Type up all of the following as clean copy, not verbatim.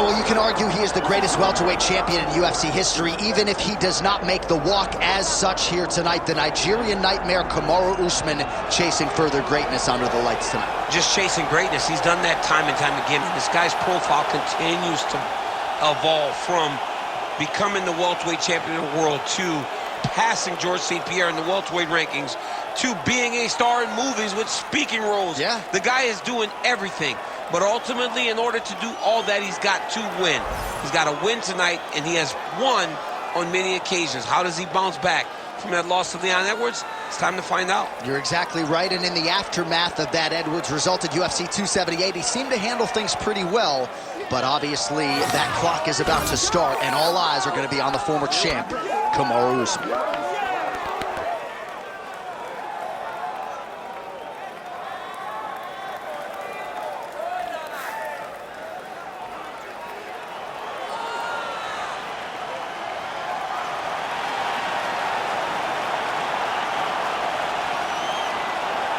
well, you can argue he is the greatest welterweight champion in UFC history, even if he does not make the walk as such here tonight. The Nigerian Nightmare, Kamaru Usman, chasing further greatness under the lights tonight. Just chasing greatness. He's done that time and time again. And this guy's profile continues to evolve from becoming the welterweight champion of the world to passing George St. Pierre in the welterweight rankings to being a star in movies with speaking roles. Yeah. The guy is doing everything. But ultimately, in order to do all that, he's got to win. He's got to win tonight, and he has won on many occasions. How does he bounce back from that loss to Leon Edwards? It's time to find out. You're exactly right, and in the aftermath of that Edwards result at UFC 278, he seemed to handle things pretty well, but obviously that clock is about to start, and all eyes are going to be on the former champ, Kamaru Usman.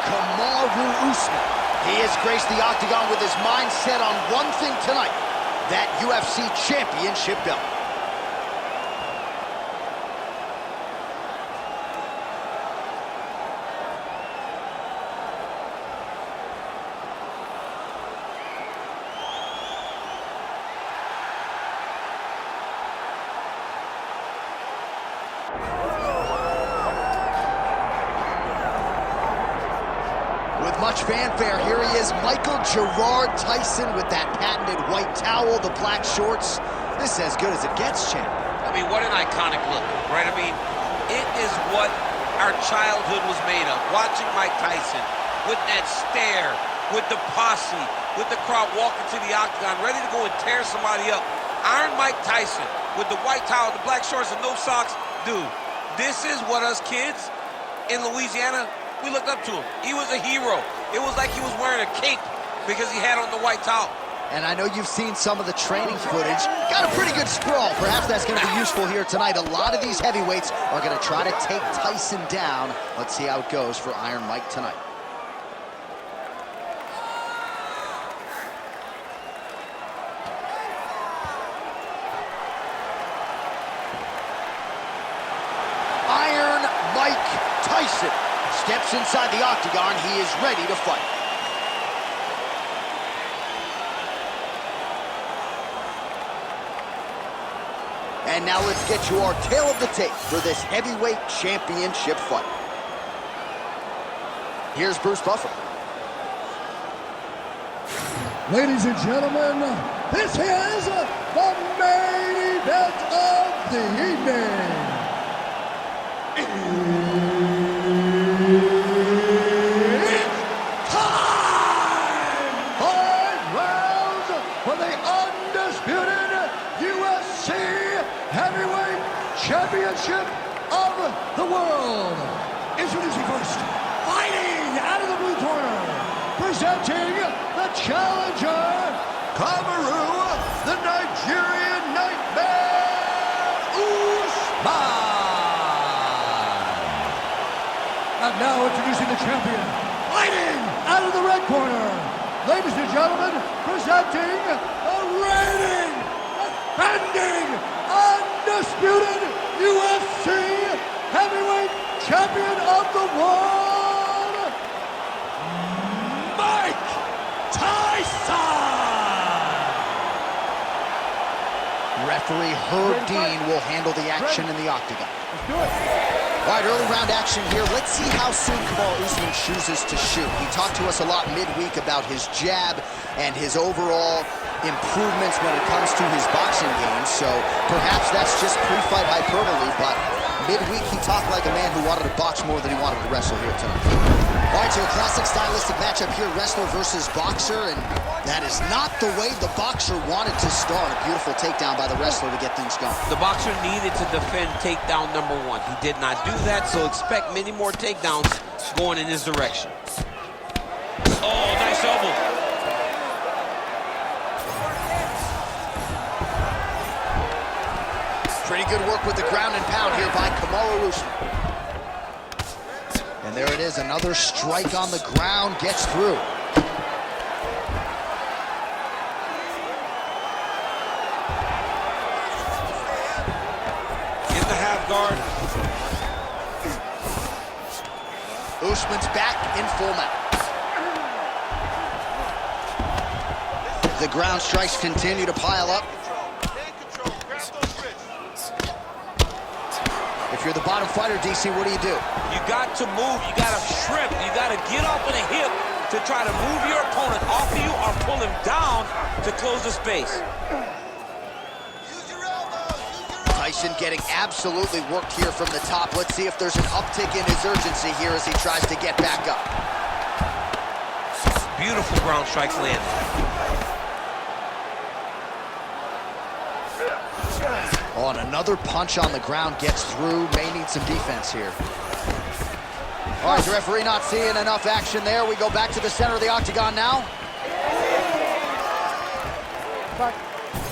Kamaru Usman. He has graced the octagon with his mind set on one thing tonight, that UFC championship belt. Much fanfare. Here he is, Michael Gerard Tyson, with that patented white towel, the black shorts. This is as good as it gets, champ. I mean, what an iconic look, right? I mean, it is what our childhood was made of. Watching Mike Tyson with that stare, with the posse, with the crowd walking to the octagon, ready to go and tear somebody up. Iron Mike Tyson with the white towel, the black shorts, and no socks. Dude, this is what us kids in Louisiana, we looked up to him. He was a hero. It was like he was wearing a cape because he had on the white towel. And I know you've seen some of the training footage. Got a pretty good sprawl. Perhaps that's going to be useful here tonight. A lot of these heavyweights are going to try to take Tyson down. Let's see how it goes for Iron Mike tonight. Iron Mike Tyson steps inside the octagon. He is ready to fight. And now let's get you our tale of the tape for this heavyweight championship fight. Here's Bruce Buffer. Ladies and gentlemen, this is the main event of the evening. Championship of the world. Introducing first, fighting out of the blue corner, presenting the challenger, Kamaru, the Nigerian Nightmare, Usman. And now introducing the champion, fighting out of the red corner, ladies and gentlemen, presenting the reigning, defending, undisputed UFC heavyweight champion of the world, Mike Tyson! Referee Herb Dean will handle the action in the octagon. Let's do it. All right, early round action here. Let's see how soon Kamaru Usman chooses to shoot. He talked to us a lot midweek about his jab and his overall improvements when it comes to his boxing game, so perhaps that's just pre-fight hyperbole, but midweek he talked like a man who wanted to box more than he wanted to wrestle here tonight. All right, so a classic stylistic matchup here, wrestler versus boxer, and that is not the way the boxer wanted to start. A beautiful takedown by the wrestler to get things going. The boxer needed to defend takedown number one. He did not do that, so expect many more takedowns going in his direction. Oh, nice elbow. Pretty good work with the ground and pound here by Kamaru Usman. And there it is, another strike on the ground, gets through. the half guard. Usman's back in full mount. The ground strikes continue to pile up. If you're the bottom fighter, DC, what do? You got to move, you got to shrimp, you got to get off of the hip to try to move your opponent off of you or pull him down to close the space. Tyson getting absolutely worked here from the top. Let's see if there's an uptick in his urgency here as he tries to get back up. Beautiful ground strikes landed. Oh, and another punch on the ground gets through. May need some defense here. All right, the referee not seeing enough action there. We go back to the center of the octagon now.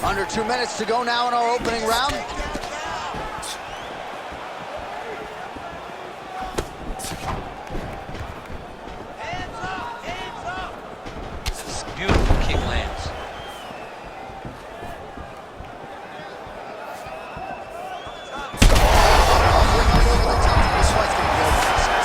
Under 2 minutes to go now in our opening round. This beautiful kick lands.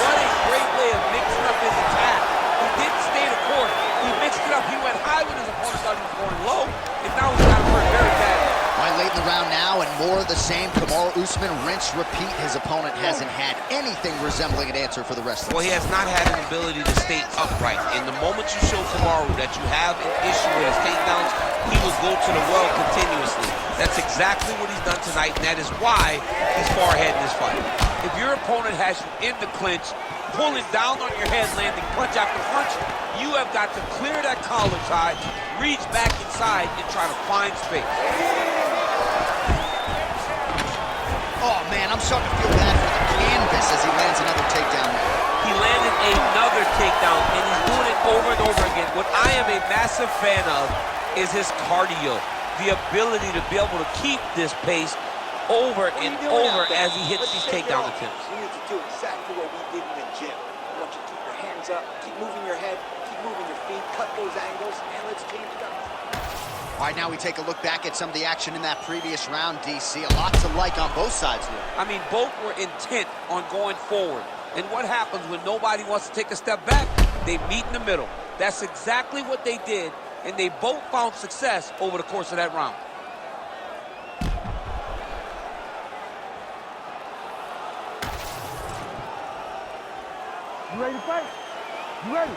What a great way of mixing up his attack. He didn't stay the court. He mixed it up. He went high when his opponent thought he was going low, and now he's got to work very bad. All right, late in the round now, and more of the same. Kamaru Usman, rinse, repeat. His opponent hasn't had anything resembling an answer for the wrestler. Well, he has not had an ability to stay upright. And the moment you show Kamaru that you have an issue with his takedowns, he will go to the well continuously. That's exactly what he's done tonight, and that is why he's far ahead in this fight. If your opponent has you in the clinch, pulling down on your head, landing punch after punch, you have got to clear that collar tie, reach back inside, and try to find space. Oh, man, I'm starting to feel bad for the canvas as he lands another takedown. He landed another takedown, and he's doing it over and over again. What I am a massive fan of is his cardio, the ability to be able to keep this pace over and over as he hits these takedown attempts. You need to do exactly what we did in the gym. I want you to keep your hands up, keep moving your head, keep moving your feet, cut those angles, and let's change it up. All right, now we take a look back at some of the action in that previous round, DC. A lot to like on both sides here. I mean, both were intent on going forward. And what happens when nobody wants to take a step back? They meet in the middle. That's exactly what they did, and they both found success over the course of that round. You ready to fight? You ready?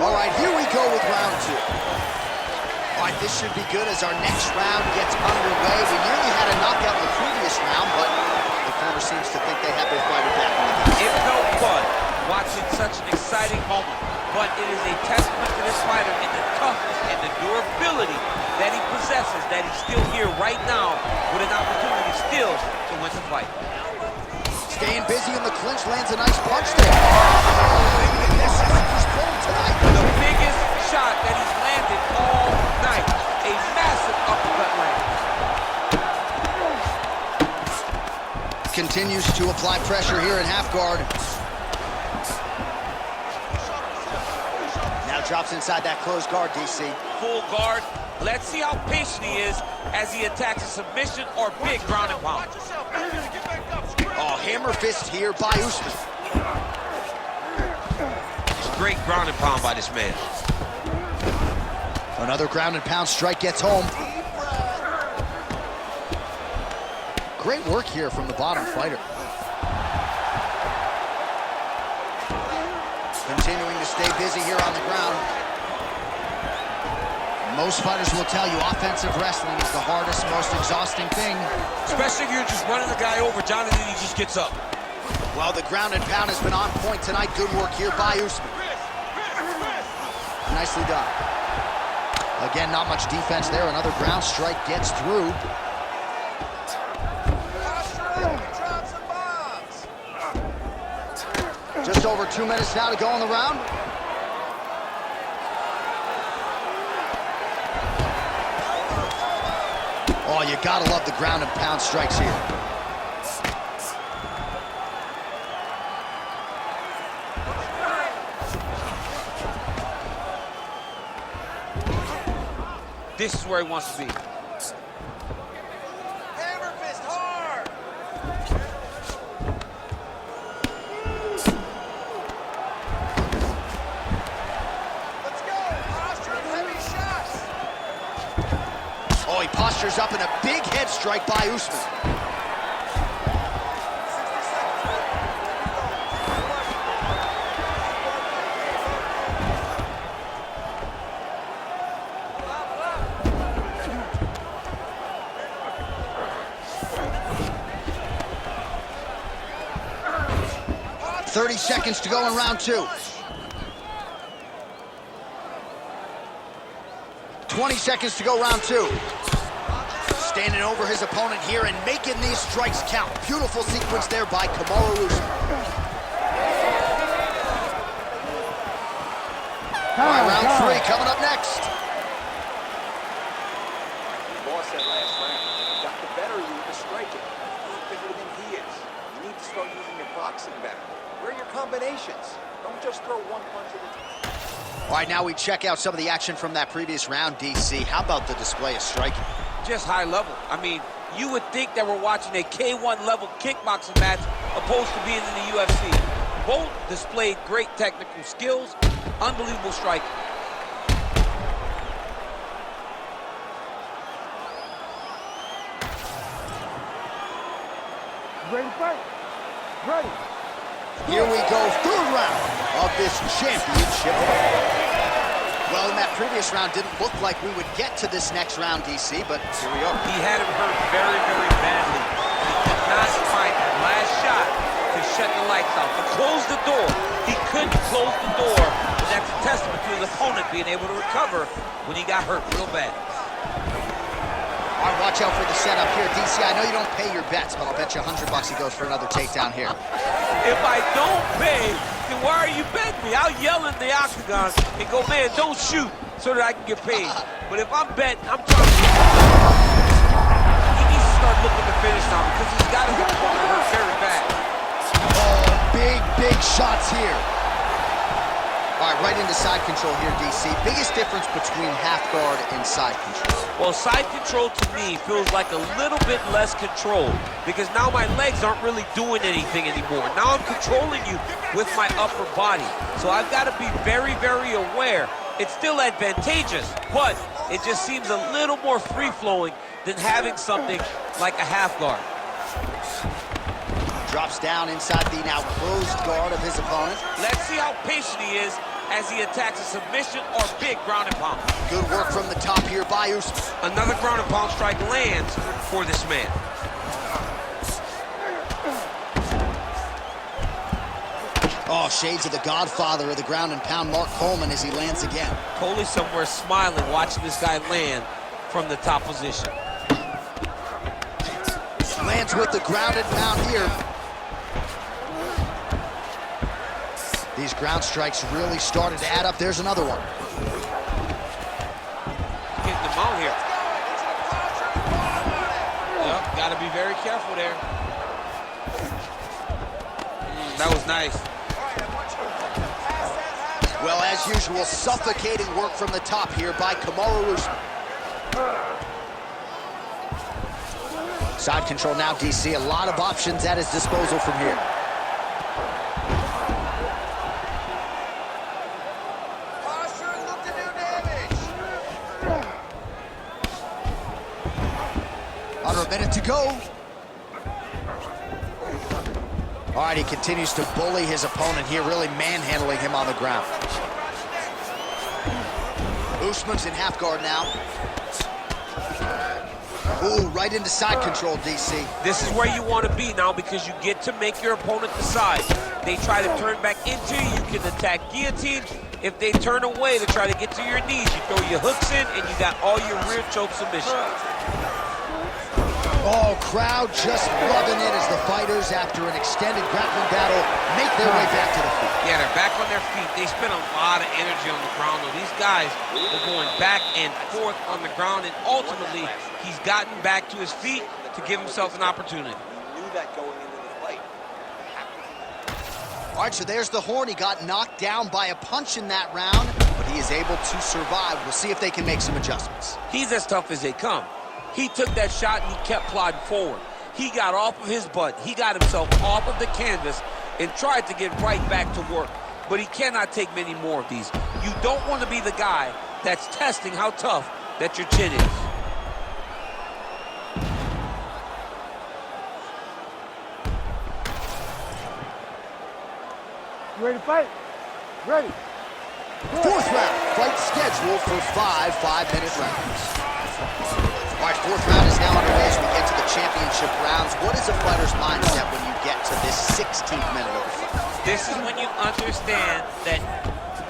All right, here we go with round two. All right, this should be good as our next round gets underway. We nearly had a knockout in the previous round, but the corner seems to think they have their fighter back in the game. It felt fun watching such an exciting moment, but it is a testament to this fighter in the toughness and the durability that he possesses, that he's still here right now with an opportunity still to win the fight. Staying busy in the clinch, lands a nice punch there. This is what he's pulling tonight. The biggest shot that he's landed all night. A massive uppercut land. Continues to apply pressure here in half guard. Now drops inside that closed guard, DC. Full guard. Let's see how patient he is as he attacks a submission or big ground and pound. Oh, hammer fist here by Usman. Great ground and pound by this man. Another ground and pound strike gets home. Great work here from the bottom fighter. Continuing to stay busy here on the ground. Most fighters will tell you offensive wrestling is the hardest, most exhausting thing. Especially if you're just running the guy over, Jonathan, he just gets up. Well, the ground and pound has been on point tonight. Good work here by Usman. Nicely done. Again, not much defense there. Another ground strike gets through. Just over 2 minutes now to go in the round. Oh, you gotta love the ground and pound strikes here. This is where he wants to be. Hammer fist hard! Oh, he postures up in a big head strike by Usman. "30 seconds to go in round 2. 20 seconds to go round 2. Standing over his opponent here and making these strikes count. Beautiful sequence there by Kamaru Usman. All right, round 3 coming up next. The boss said last round, you got the better of you to strike it. You're bigger than he is. You need to start using your boxing better. Where are your combinations? Don't just throw one punch at a time. All right, now we check out some of the action from that previous round, DC. How about the display of striking? Just high level. I mean, you would think that we're watching a K1 level kickboxing match opposed to being in the UFC. Both displayed great technical skills, unbelievable striking. Ready to fight? Ready. Here we go, 3rd round of this championship. Well, in that previous round, didn't look like we would get to this next round, DC, but here we are. He had him hurt very, very badly. He could not find that last shot to shut the lights out, to close the door. He couldn't close the door, and that's a testament to his opponent being able to recover when he got hurt real bad. All right, watch out for the setup here, DC. I know you don't pay your bets, but I'll bet you $100 he goes for another takedown here. If I don't pay, then why are you betting me? I'll yell in the octagon and go, man, don't shoot, so that I can get paid. But if I'm betting, I'm trying to... He needs to start looking to finish now because he's got his opponent hurt very bad. Oh, big shots here. All right, right into side control here, DC. Biggest difference between half guard and side control? Well, side control to me feels like a little bit less control because now my legs aren't really doing anything anymore. Now I'm controlling you with my upper body. So I've got to be very, very aware. It's still advantageous, but it just seems a little more free-flowing than having something like a half guard. Drops down inside the now closed guard of his opponent. Let's see how patient he is as he attacks a submission or big ground and pound. Good work from the top here by Usman. Another ground and pound strike lands for this man. Oh, shades of the godfather of the ground and pound, Mark Coleman, as he lands again. Totally somewhere smiling, watching this guy land from the top position. Lands with the ground and pound here. These ground strikes really started to add up. There's another one. Getting them out here. Yep, got to be very careful there. That was nice. Well, as usual, suffocating work from the top here by Kamaru Usman. Side control now, DC. A lot of options at his disposal from here. Under a minute to go. All right, he continues to bully his opponent here, really manhandling him on the ground. Usman's in half guard now. Ooh, right into side control, DC. This is where you want to be now because you get to make your opponent decide. They try to turn back into you, you can attack guillotine. If they turn away to try to get to your knees, you throw your hooks in and you got all your rear choke submission. Oh, crowd just loving it as the fighters, after an extended grappling battle, make their way back to the feet. Yeah, they're back on their feet. They spend a lot of energy on the ground, though. These guys are going back and forth on the ground, and ultimately, he's gotten back to his feet to give himself an opportunity. He knew that going into the fight. All right, so there's the horn. He got knocked down by a punch in that round, but he is able to survive. We'll see if they can make some adjustments. He's as tough as they come. He took that shot and he kept plodding forward. He got off of his butt. He got himself off of the canvas and tried to get right back to work. But he cannot take many more of these. You don't want to be the guy that's testing how tough that your chin is. You ready to fight? Ready. Fourth round, fight scheduled for 5 5-minute rounds. All right, fourth round is now underway as we get to the championship rounds. What is a fighter's mindset when you get to this 16th minute of the fight? This is when you understand that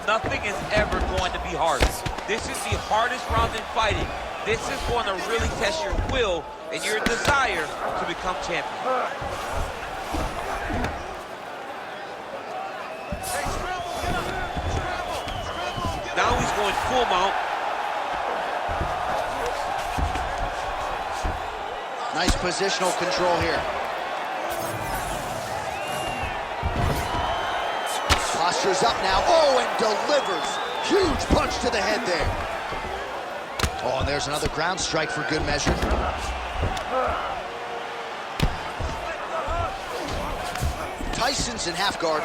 nothing is ever going to be hard. This is the hardest round in fighting. This is going to really test your will and your desire to become champion. Now he's going full mount. Nice positional control here. Posture's up now. Oh, and delivers. Huge punch to the head there. Oh, and there's another ground strike for good measure. Tyson's in half guard.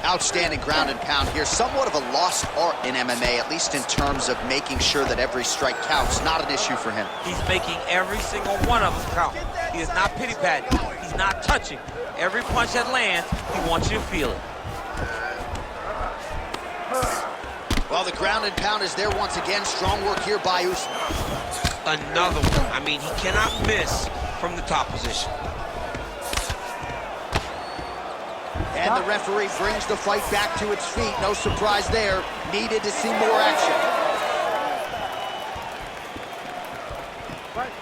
Outstanding ground and pound here. Somewhat of a lost art in MMA, at least in terms of making sure that every strike counts. Not an issue for him. He's making every single one of them count. He is not pity-patting. He's not touching. Every punch that lands, he wants you to feel it. Well, the ground and pound is there once again. Strong work here by Usman. Another one. I mean, he cannot miss from the top position. And the referee brings the fight back to its feet. No surprise there. Needed to see more action. Right.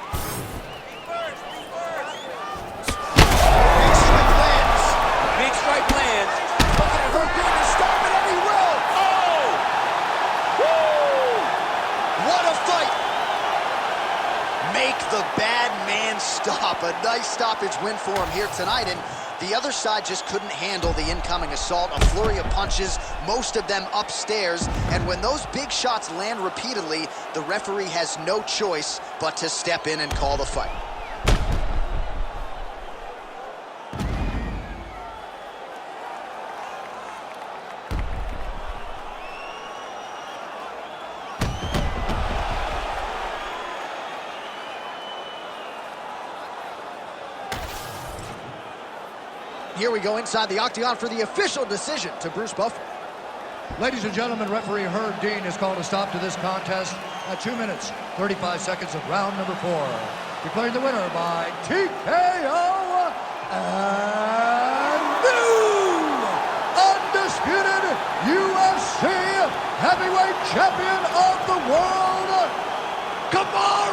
Big strike lands. Big strike lands. Looking at her going to stop it, and he will. Oh! Woo! What a fight! Make the bad man stop. A nice stoppage win for him here tonight, and the other side just couldn't handle the incoming assault. A flurry of punches, most of them upstairs. And when those big shots land repeatedly, the referee has no choice but to step in and call the fight. Here we go inside the octagon for the official decision to Bruce Buffer. Ladies and gentlemen, referee Herb Dean has called a stop to this contest at 2 minutes, 35 seconds of round number 4. Declaring the winner by TKO and new undisputed UFC heavyweight champion of the world, Kamaru